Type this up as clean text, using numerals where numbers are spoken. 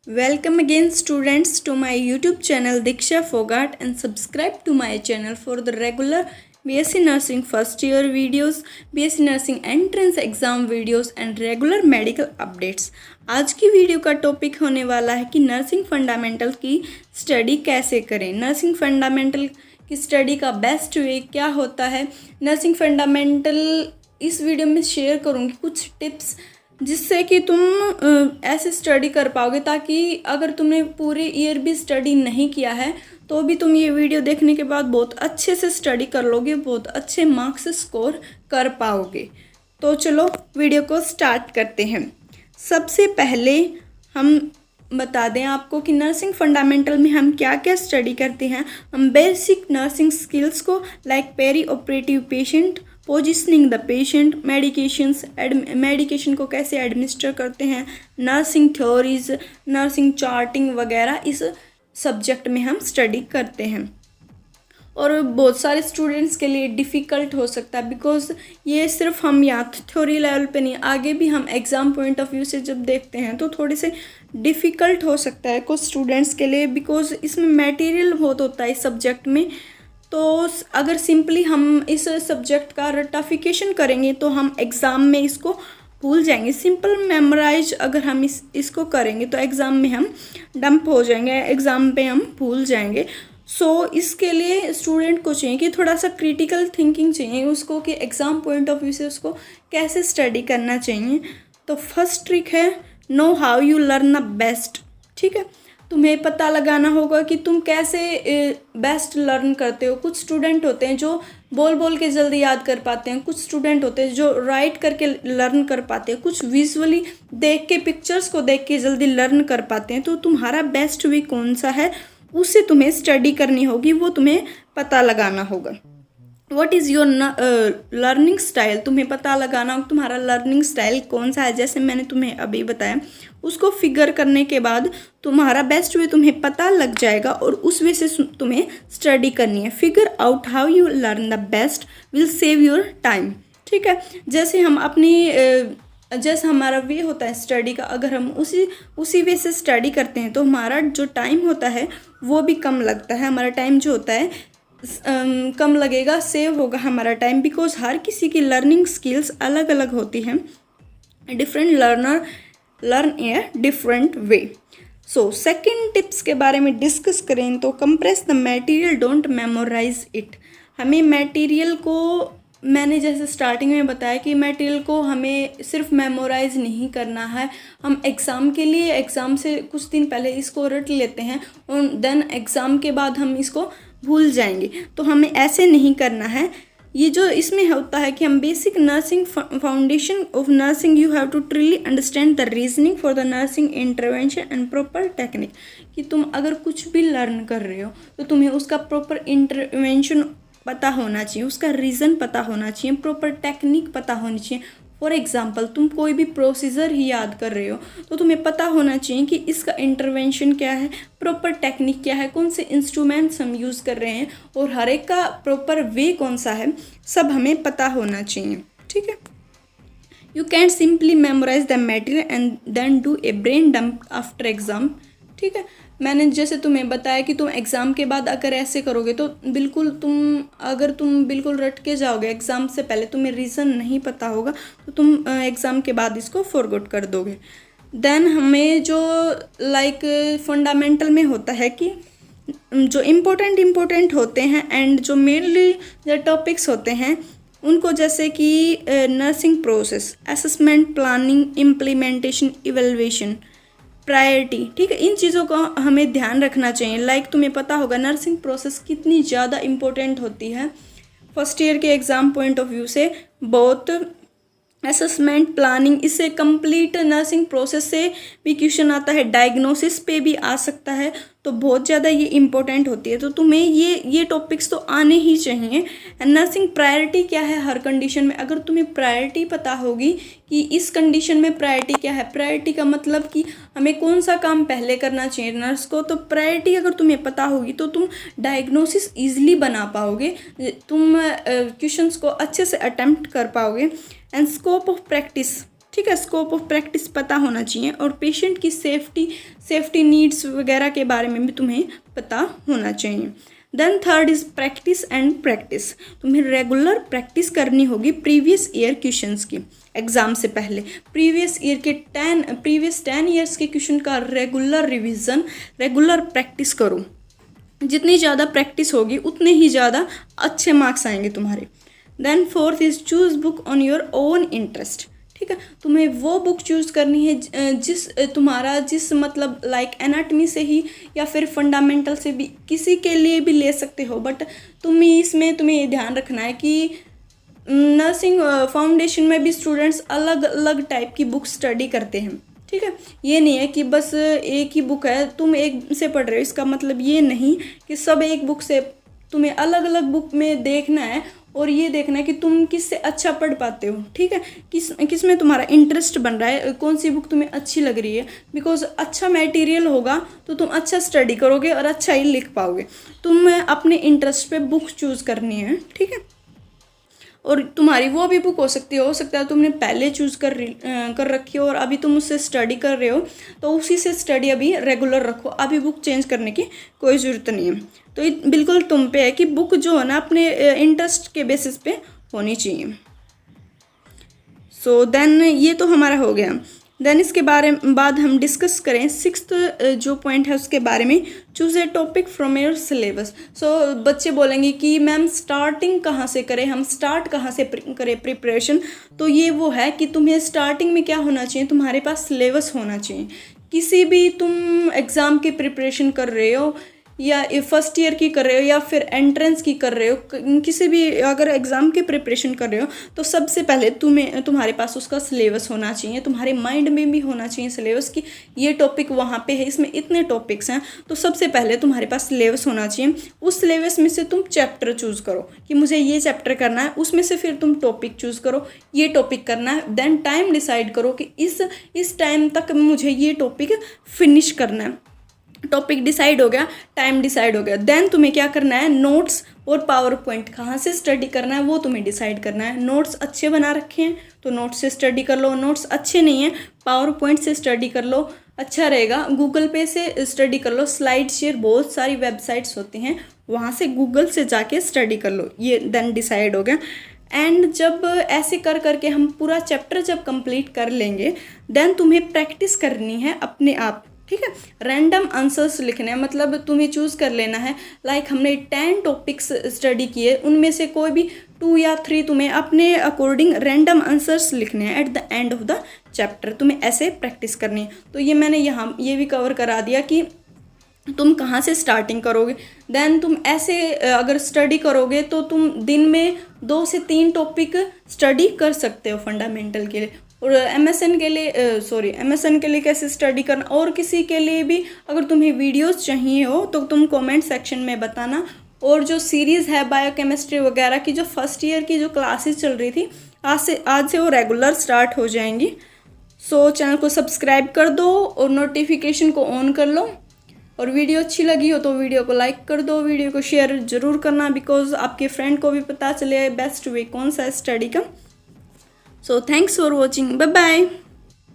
Welcome again students to my YouTube channel Diksha Fogart and subscribe to my channel for the regular BSc Nursing first year videos, BSc Nursing entrance exam videos and regular medical updates। आज की video का topic होने वाला है कि nursing fundamental की study कैसे करें। नर्सिंग फंडामेंटल की स्टडी का बेस्ट वे क्या होता है। नर्सिंग फंडामेंटल इस वीडियो में शेयर करूँगी कुछ टिप्स जिससे कि तुम ऐसे स्टडी कर पाओगे ताकि अगर तुमने पूरे ईयर भी स्टडी नहीं किया है तो भी तुम ये वीडियो देखने के बाद बहुत अच्छे से स्टडी कर लोगे, बहुत अच्छे मार्क्स स्कोर कर पाओगे। तो चलो वीडियो को स्टार्ट करते हैं। सबसे पहले हम बता दें आपको कि नर्सिंग फंडामेंटल में हम क्या क्या स्टडी करते हैं। हम बेसिक नर्सिंग स्किल्स को like perioperative patient, positioning the patient, medication को कैसे एडमिनिस्टर करते हैं, नर्सिंग थ्योरीज, नर्सिंग चार्टिंग वगैरह इस सब्जेक्ट में हम स्टडी करते हैं। और बहुत सारे स्टूडेंट्स के लिए डिफ़िकल्ट हो सकता है बिकॉज ये सिर्फ हम यहाँ थ्योरी लेवल पे नहीं, आगे भी हम एग्ज़ाम पॉइंट ऑफ व्यू से जब देखते हैं तो थोड़े से डिफ़िकल्ट हो सकता है कुछ स्टूडेंट्स के लिए बिकॉज इसमें मटेरियल बहुत होता है इस सब्जेक्ट में। तो अगर सिंपली हम इस सब्जेक्ट का रटाफिकेशन करेंगे तो हम एग्ज़ाम में इसको भूल जाएंगे। सिंपल मेमोराइज अगर हम इसको करेंगे तो एग्ज़ाम में हम डंप हो जाएंगे, एग्ज़ाम पे हम भूल जाएंगे। सो इसके लिए स्टूडेंट को चाहिए कि थोड़ा सा क्रिटिकल थिंकिंग चाहिए उसको कि एग्ज़ाम पॉइंट ऑफ व्यू से उसको कैसे स्टडी करना चाहिए। तो फर्स्ट ट्रिक है know how you learn the best. ठीक है, तुम्हें पता लगाना होगा कि तुम कैसे बेस्ट लर्न करते हो। कुछ स्टूडेंट होते हैं जो बोल बोल के जल्दी याद कर पाते हैं, कुछ स्टूडेंट होते हैं जो राइट करके लर्न कर पाते हैं, कुछ विजुअली देख के पिक्चर्स को देख के जल्दी लर्न कर पाते हैं। तो तुम्हारा बेस्ट वे कौन सा है उससे तुम्हें स्टडी करनी होगी, वो तुम्हें पता लगाना होगा। What is your learning style, तुम्हें पता लगाना होगा तुम्हारा लर्निंग स्टाइल कौन सा है। जैसे मैंने तुम्हें अभी बताया उसको फिगर करने के बाद तुम्हारा बेस्ट वे तुम्हें पता लग जाएगा और उस वे से तुम्हें स्टडी करनी है। Figure out how you learn the best will save your time. ठीक है, जैसे हम अपनी जैसा हमारा वे होता है स्टडी का, अगर हम उसी वे से स्टडी करते हैं तो हमारा जो टाइम होता है वो भी कम लगता है। हमारा टाइम जो होता है कम लगेगा, सेव होगा हमारा टाइम बिकॉज हर किसी की लर्निंग स्किल्स अलग अलग होती हैं। Different learner learn a different way. So second tips के बारे में डिस्कस करें तो compress the material, don't memorise it. हमें मटेरियल को, मैंने जैसे स्टार्टिंग में बताया कि मटेरियल को हमें सिर्फ मेमोराइज नहीं करना है। हम एग्ज़ाम के लिए एग्ज़ाम से कुछ दिन पहले इसको रट लेते हैं और देन एग्ज़ाम के बाद हम इसको भूल जाएंगे, तो हमें ऐसे नहीं करना है। ये जो इसमें होता है कि हम basic nursing foundation of nursing you have to truly understand the reasoning for the nursing intervention and proper technique. कि तुम अगर कुछ भी लर्न कर रहे हो तो तुम्हें उसका प्रॉपर इंटरवेंशन पता होना चाहिए, उसका रीज़न पता होना चाहिए, प्रॉपर टेक्निक पता होनी चाहिए। फॉर एग्ज़ाम्पल तुम कोई भी प्रोसीजर ही याद कर रहे हो तो तुम्हें पता होना चाहिए कि इसका इंटरवेंशन क्या है, प्रॉपर टेक्निक क्या है, कौन से इंस्ट्रूमेंट्स हम यूज़ कर रहे हैं और हर एक का प्रॉपर वे कौन सा है, सब हमें पता होना चाहिए। ठीक है, you can simply memorise the material and then do a brain dump after exam. ठीक है, मैंने जैसे तुम्हें बताया कि तुम एग्ज़ाम के बाद अगर ऐसे करोगे तो बिल्कुल अगर तुम बिल्कुल रट के जाओगे एग्ज़ाम से पहले, तुम्हें रीज़न नहीं पता होगा तो तुम एग्ज़ाम के बाद इसको फॉरगॉट कर दोगे। देन हमें जो फंडामेंटल में होता है कि जो इम्पोर्टेंट होते हैं एंड जो मेनली जो टॉपिक्स होते हैं उनको, जैसे कि nursing process, assessment, planning, implementation, evaluation, priority. ठीक है, इन चीज़ों का हमें ध्यान रखना चाहिए। तुम्हें पता होगा नर्सिंग प्रोसेस कितनी ज़्यादा इम्पोर्टेंट होती है फर्स्ट ईयर के एग्ज़ाम पॉइंट ऑफ व्यू से। बहुत असेसमेंट, प्लानिंग, इससे कंप्लीट नर्सिंग प्रोसेस से भी क्वेश्चन आता है, डायग्नोसिस पे भी आ सकता है, तो बहुत ज़्यादा ये इम्पोर्टेंट होती है। तो तुम्हें ये टॉपिक्स तो आने ही चाहिए। नर्सिंग प्रायोरिटी क्या है हर कंडीशन में, अगर तुम्हें प्रायोरिटी पता होगी कि इस कंडीशन में प्रायोरिटी क्या है, प्रायोरिटी का मतलब कि हमें कौन सा काम पहले करना चाहिए नर्स को, तो प्रायोरिटी अगर तुम्हें पता होगी तो तुम डायग्नोसिस ईजिली बना पाओगे, तुम क्वेश्चंस को अच्छे से अटेम्प्ट कर पाओगे। एंड स्कोप ऑफ प्रैक्टिस, ठीक है, स्कोप ऑफ प्रैक्टिस पता होना चाहिए, और पेशेंट की सेफ्टी नीड्स वगैरह के बारे में भी तुम्हें पता होना चाहिए। Then third is practice and practice. तुम्हें रेगुलर प्रैक्टिस करनी होगी प्रीवियस ईयर क्वेश्चंस की एग्ज़ाम से पहले। प्रीवियस 10 ईयर्स के क्वेश्चन का रेगुलर रिवीजन, रेगुलर प्रैक्टिस करो। जितनी ज़्यादा प्रैक्टिस होगी उतने ही ज़्यादा अच्छे मार्क्स आएंगे तुम्हारे। Then fourth is choose book on your own interest. ठीक है, तुम्हें वो बुक चूज़ करनी है जिस मतलब लाइक एनाटमी से ही या फिर फंडामेंटल से भी, किसी के लिए भी ले सकते हो, बट तुम्हें ये ध्यान रखना है कि नर्सिंग फाउंडेशन में भी स्टूडेंट्स अलग अलग टाइप की बुक स्टडी करते हैं। ठीक है, ये नहीं है कि बस एक ही बुक है तुम एक से पढ़ रहे हो, इसका मतलब ये नहीं कि सब एक बुक से, तुम्हें अलग अलग बुक में देखना है और ये देखना है कि तुम किससे अच्छा पढ़ पाते हो। ठीक है, किस में तुम्हारा इंटरेस्ट बन रहा है, कौन सी बुक तुम्हें अच्छी लग रही है। बिकॉज अच्छा मटेरियल होगा तो तुम अच्छा स्टडी करोगे और अच्छा ही लिख पाओगे। तुम्हें अपने इंटरेस्ट पे बुक चूज़ करनी है। ठीक है, और तुम्हारी वो भी बुक हो सकता है तुमने पहले चूज़ कर रखी हो और अभी तुम उससे स्टडी कर रहे हो, तो उसी से स्टडी अभी रेगुलर रखो, अभी बुक चेंज करने की कोई ज़रूरत नहीं है। तो ये बिल्कुल तुम पे है कि बुक जो है ना अपने इंटरेस्ट के बेसिस पे होनी चाहिए। सो देन ये तो हमारा हो गया। देन इसके बाद हम डिस्कस करें सिक्स्थ जो पॉइंट है उसके बारे में, choose a topic from your syllabus. So बच्चे बोलेंगे कि मैम स्टार्टिंग कहाँ से करें, हम स्टार्ट कहाँ से करें प्रिपरेशन। तो ये वो है कि तुम्हें स्टार्टिंग में क्या होना चाहिए, तुम्हारे पास सिलेबस होना चाहिए। किसी भी तुम एग्ज़ाम की प्रिपरेशन कर रहे हो या फर्स्ट ईयर की कर रहे हो या फिर एंट्रेंस की कर रहे हो, किसी भी अगर एग्ज़ाम की प्रिपरेशन कर रहे हो तो सबसे पहले तुम्हारे पास उसका सिलेबस होना चाहिए, तुम्हारे माइंड में भी होना चाहिए सिलेबस कि ये टॉपिक वहाँ पे है, इसमें इतने टॉपिक्स हैं। तो सबसे पहले तुम्हारे पास सिलेबस होना चाहिए। उस सिलेबस में से तुम चैप्टर चूज़ करो कि मुझे ये चैप्टर करना है, उसमें से फिर तुम टॉपिक चूज़ करो, ये टॉपिक करना है। देन टाइम डिसाइड करो कि इस टाइम तक मुझे ये टॉपिक फिनिश करना है। टॉपिक डिसाइड हो गया, टाइम डिसाइड हो गया। देन तुम्हें क्या करना है, नोट्स और पावर पॉइंट कहाँ से स्टडी करना है वो तुम्हें डिसाइड करना है। नोट्स अच्छे बना रखे हैं तो नोट्स से स्टडी कर लो, नोट्स अच्छे नहीं हैं पावर पॉइंट से स्टडी कर लो, अच्छा रहेगा। गूगल पे से स्टडी कर लो, स्लाइड शेयर बहुत सारी वेबसाइट्स होती हैं, वहाँ से गूगल से जाके स्टडी कर लो। ये देन डिसाइड हो गया। एंड जब ऐसे कर करके हम पूरा चैप्टर जब कंप्लीट कर लेंगे, देन तुम्हें प्रैक्टिस करनी है अपने आप। ठीक है, रैंडम आंसर्स लिखने हैं, मतलब तुम्हें चूज़ कर लेना है। लाइक हमने 10 टॉपिक्स स्टडी किए, उनमें से कोई भी 2 या 3 तुम्हें अपने अकॉर्डिंग रैंडम आंसर्स लिखने हैं at the end of the chapter. तुम्हें ऐसे प्रैक्टिस करनी है। तो ये मैंने यहाँ ये भी कवर करा दिया कि तुम कहाँ से स्टार्टिंग करोगे। देन तुम ऐसे अगर स्टडी करोगे तो तुम दिन में 2 से 3 टॉपिक स्टडी कर सकते हो फंडामेंटल के लिए। और एमएसएन के लिए कैसे स्टडी करना, और किसी के लिए भी अगर तुम्हें वीडियोस चाहिए हो तो तुम कमेंट सेक्शन में बताना। और जो सीरीज़ है बायोकेमिस्ट्री वगैरह की, जो फर्स्ट ईयर की जो क्लासेस चल रही थी, आज से वो रेगुलर स्टार्ट हो जाएंगी। सो चैनल को सब्सक्राइब कर दो और नोटिफिकेशन को ऑन कर लो। और वीडियो अच्छी लगी हो तो वीडियो को लाइक कर दो, वीडियो को शेयर ज़रूर करना, बिकॉज आपके फ्रेंड को भी पता चले बेस्ट वे कौन सा है स्टडी का। So thanks for watching. Bye bye.